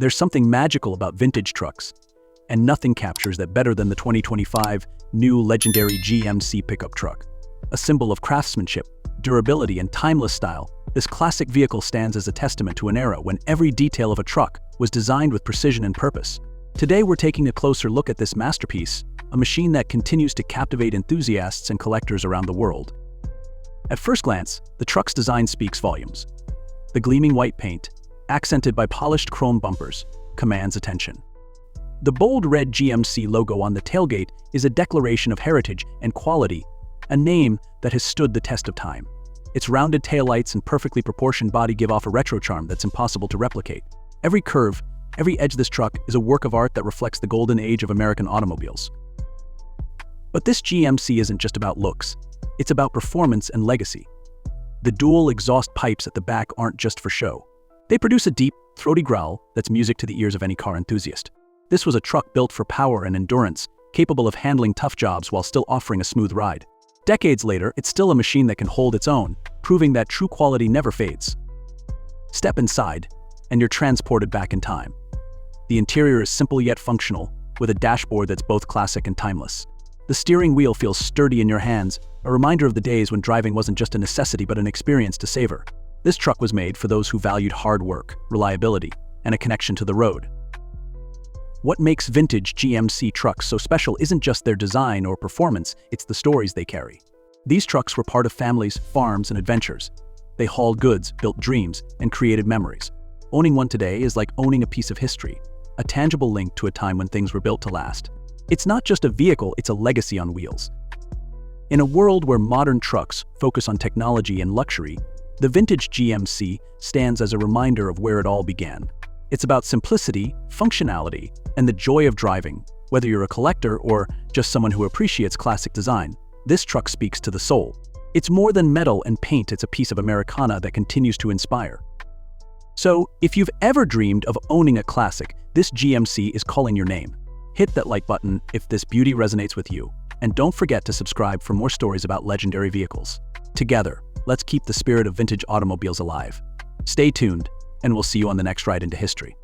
There's something magical about vintage trucks, and nothing captures that better than the 2025 new Legendary GMC Pickup Truck. A symbol of craftsmanship, durability, and timeless style, this classic vehicle stands as a testament to an era when every detail of a truck was designed with precision and purpose. Today we're taking a closer look at this masterpiece, a machine that continues to captivate enthusiasts and collectors around the world. At first glance, the truck's design speaks volumes. The gleaming white paint, accented by polished chrome bumpers, commands attention. The bold red GMC logo on the tailgate is a declaration of heritage and quality, a name that has stood the test of time. Its rounded taillights and perfectly proportioned body give off a retro charm that's impossible to replicate. Every curve, every edge of this truck is a work of art that reflects the golden age of American automobiles. But this GMC isn't just about looks, it's about performance and legacy. The dual exhaust pipes at the back aren't just for show. They produce a deep, throaty growl that's music to the ears of any car enthusiast. This was a truck built for power and endurance, capable of handling tough jobs while still offering a smooth ride. Decades later, it's still a machine that can hold its own, proving that true quality never fades. Step inside, and you're transported back in time. The interior is simple yet functional, with a dashboard that's both classic and timeless. The steering wheel feels sturdy in your hands, a reminder of the days when driving wasn't just a necessity but an experience to savor. This truck was made for those who valued hard work, reliability, and a connection to the road. What makes vintage GMC trucks so special isn't just their design or performance, it's the stories they carry. These trucks were part of families, farms, and adventures. They hauled goods, built dreams, and created memories. Owning one today is like owning a piece of history, a tangible link to a time when things were built to last. It's not just a vehicle, it's a legacy on wheels. In a world where modern trucks focus on technology and luxury, the vintage GMC stands as a reminder of where it all began. It's about simplicity, functionality, and the joy of driving. Whether you're a collector or just someone who appreciates classic design, this truck speaks to the soul. It's more than metal and paint, it's a piece of Americana that continues to inspire. So, if you've ever dreamed of owning a classic, this GMC is calling your name. Hit that like button if this beauty resonates with you, and don't forget to subscribe for more stories about legendary vehicles. Together, let's keep the spirit of vintage automobiles alive. Stay tuned, and we'll see you on the next ride into history.